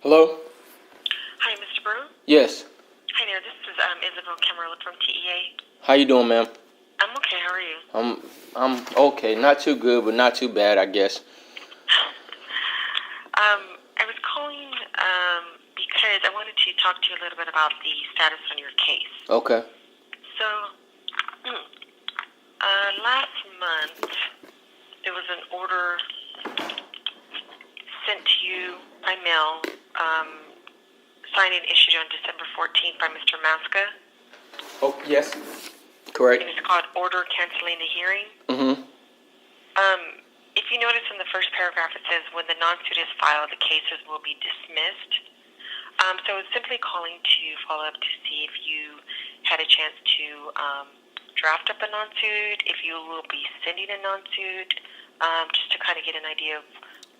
Hello? Hi, Mr. Brew. Yes. Hi there. This is Isabel Camarilla from TEA. How you doing, ma'am? I'm okay. How are you? I'm okay. Not too good, but not too bad, I guess. I was calling because I wanted to talk to you a little bit about the status on your case. Okay. So, last month there was an order sent to you by mail, signed and issued on December 14th by Mr. Masca. Oh, yes. Correct. And it's called Order Canceling the Hearing. Mm-hmm. If you notice in the first paragraph, it says, when the non-suit is filed, the cases will be dismissed. So it's simply calling to follow up to see if you had a chance to draft up a non-suit, if you will be sending a non-suit, just to kind of get an idea of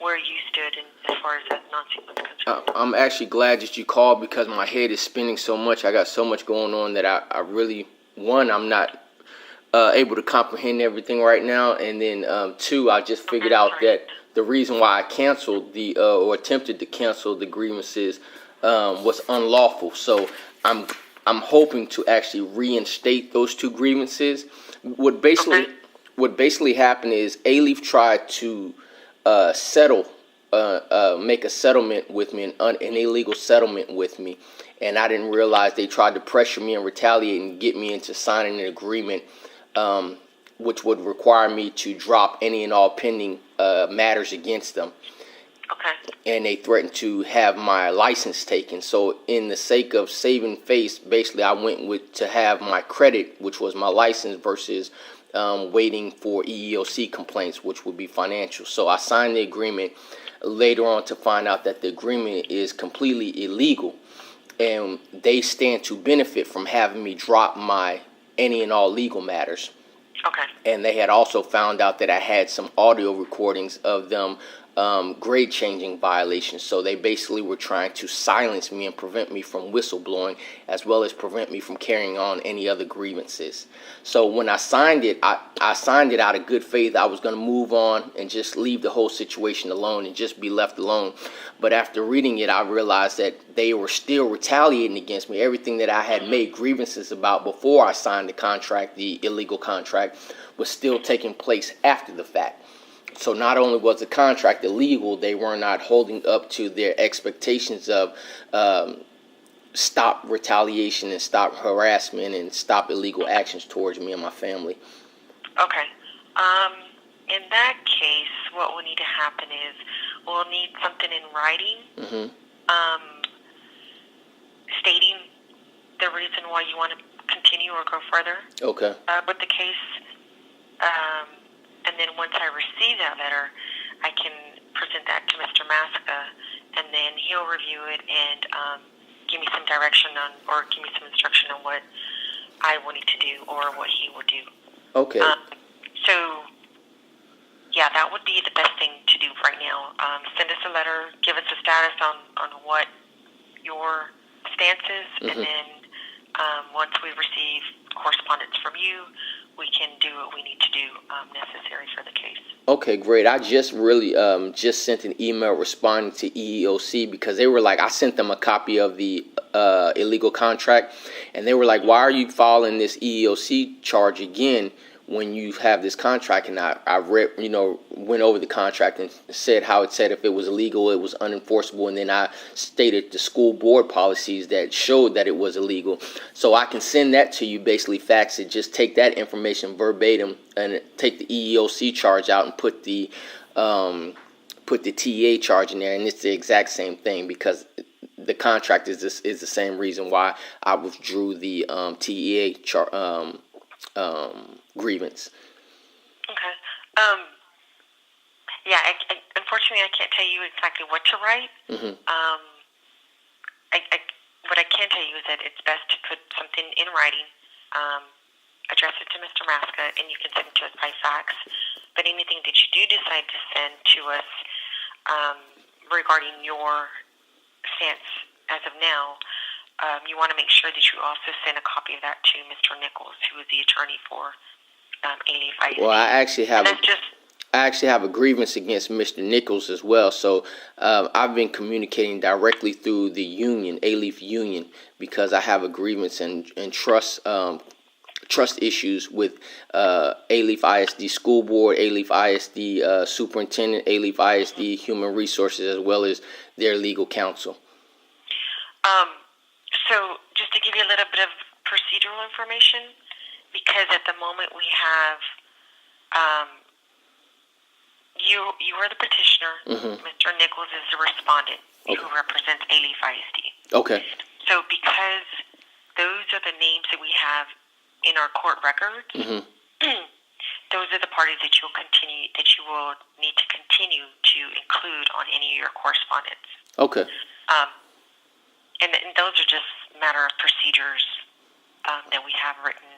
where you stood as far as that non-suit was concerned. I'm actually glad that you called because my head is spinning so much. I got so much going on that I really, one, I'm not able to comprehend everything right now, and then two, I just figured out that the reason why I canceled or attempted to cancel the grievances was unlawful. So I'm hoping to actually reinstate those two grievances. What basically happened is Alief tried to make a settlement with me, an illegal settlement with me, and I didn't realize they tried to pressure me and retaliate and get me into signing an agreement, which would require me to drop any and all pending matters against them. Okay. And they threatened to have my license taken. So in the sake of saving face, basically I went to have my credit, which was my license, versus waiting for EEOC complaints, which would be financial. So I signed the agreement later on to find out that the agreement is completely illegal, and they stand to benefit from having me drop my any and all legal matters. Okay. And they had also found out that I had some audio recordings of them grade changing violations. So they basically were trying to silence me and prevent me from whistleblowing, as well as prevent me from carrying on any other grievances. So when I signed it, I signed it out of good faith. I was going to move on and just leave the whole situation alone and just be left alone. But after reading it, I realized that they were still retaliating against me. Everything that I had made grievances about before I signed the contract, the illegal contract, was still taking place after the fact. So not only was the contract illegal, they were not holding up to their expectations of stop retaliation and stop harassment and stop illegal actions towards me and my family. Okay. In that case, what will need to happen is we'll need something in writing, stating the reason why you want to continue or go further. Okay. With the case. And then once I receive that letter, I can present that to Mr. Masca, and then he'll review it and give me some direction or give me some instruction on what I will need to do or what he will do. Okay. So, yeah, that would be the best thing to do right now. Send us a letter, give us a status on what your stance is, and then once we receive correspondence from you, we can do what we need to do necessary for the case. Okay, great. I just really just sent an email responding to EEOC because they were like, I sent them a copy of the illegal contract, and they were like, why are you filing this EEOC charge again when you have this contract? And I read, went over the contract and said how it said if it was illegal, it was unenforceable, and then I stated the school board policies that showed that it was illegal. So I can send that to you, basically fax it, just take that information verbatim and take the EEOC charge out and put the TA charge in there, and it's the exact same thing because the contract is the same reason why I withdrew the TEA grievance. Okay. Yeah, unfortunately, I can't tell you exactly what to write. Mm-hmm. What I can tell you is that it's best to put something in writing, address it to Mr. Masca, and you can send it to us by fax. But anything that you do decide to send to us regarding your stance as of now, you want to make sure that you also send a copy of that to Mr. Nichols, who is the attorney for Alief. Well, I actually have. I actually have a grievance against Mr. Nichols as well. So I've been communicating directly through the union, Alief Union, because I have a grievance and trust issues with Alief ISD School Board, Alief ISD Superintendent, Alief ISD Human Resources, as well as their legal counsel. So just to give you a little bit of procedural information, because at the moment we have you are the petitioner. Mr. Nichols is the respondent who represents Alief ISD. Okay. So because those are the names that we have in our court records, those are the parties that you will need to continue to include on any of your correspondence. Okay. And those are just matter of procedures that we have written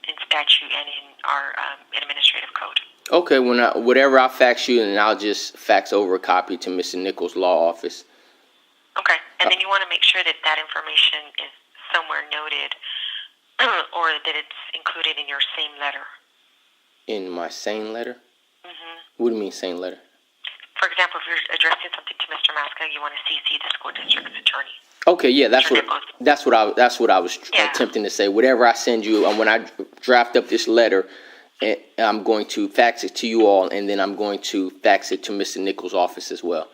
in statute and in our administrative code. Okay, whatever I fax you, and I'll just fax over a copy to Mr. Nichols' law office. Okay, and then you want to make sure that that information is somewhere noted or that it's included in your same letter. In my same letter? What do you mean same letter? For example, if you're addressing something to Mr. Masca, you want to CC the school district's attorney. Okay, yeah, that's what I was attempting to say. Whatever I send you, when I draft up this letter, I'm going to fax it to you all, and then I'm going to fax it to Mr. Nichols' office as well.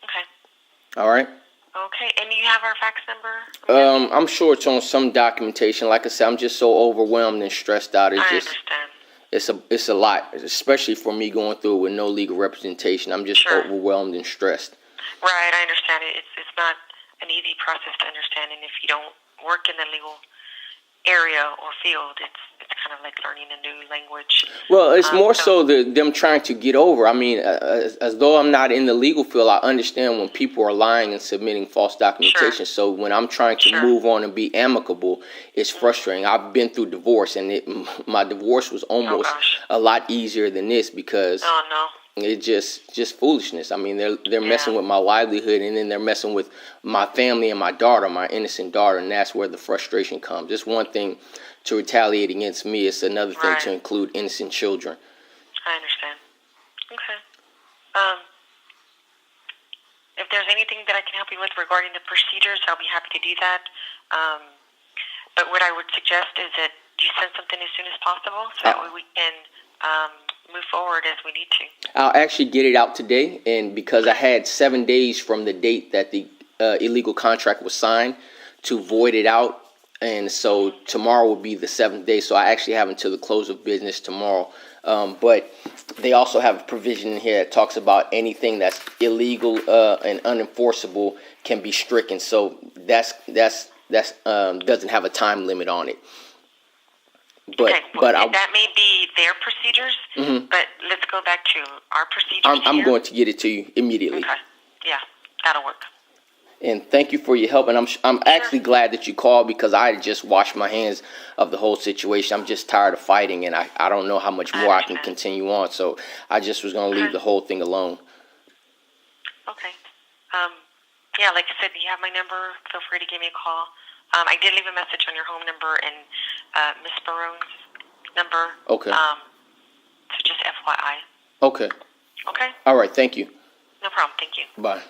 Okay. All right. Okay, and you have our fax number? I'm sure it's on some documentation. Like I said, I'm just so overwhelmed and stressed out. I understand. It's a lot, especially for me going through it with no legal representation. I'm just overwhelmed and stressed. Right, I understand it. It's not an easy process to understand, and if you don't work in the legal area or field, it's kind of like learning a new language. Well, it's more so them trying to get over. I mean, as though I'm not in the legal field, I understand when people are lying and submitting false documentation. So when I'm trying to move on and be amicable, it's frustrating. I've been through divorce, and my divorce was almost a lot easier than this because it's just foolishness. I mean, they're messing with my livelihood, and then they're messing with my family and my daughter, my innocent daughter, and that's where the frustration comes. It's one thing to retaliate against me. It's another thing to include innocent children. I understand. Okay. If there's anything that I can help you with regarding the procedures, I'll be happy to do that. But what I would suggest is that you send something as soon as possible so that way we can move forward as we need to. I'll actually get it out today, and because I had 7 days from the date that the illegal contract was signed to void it out, and so tomorrow will be the 7th day, so I actually have until the close of business tomorrow. But they also have a provision in here that talks about anything that's illegal and unenforceable can be stricken. So that's doesn't have a time limit on it. But that may be their procedures. But let's go back to our procedures. I'm going to get it to you immediately. Okay. Yeah, that'll work. And thank you for your help. And I'm actually glad that you called because I just washed my hands of the whole situation. I'm just tired of fighting, and I don't know how much more I can continue on. So I just was going to leave the whole thing alone. Okay. Yeah, like I said, you have my number. Feel free to give me a call. I did leave a message on your home number and Miss Barone's number. Okay. So just FYI. Okay. Okay. All right. Thank you. No problem. Thank you. Bye.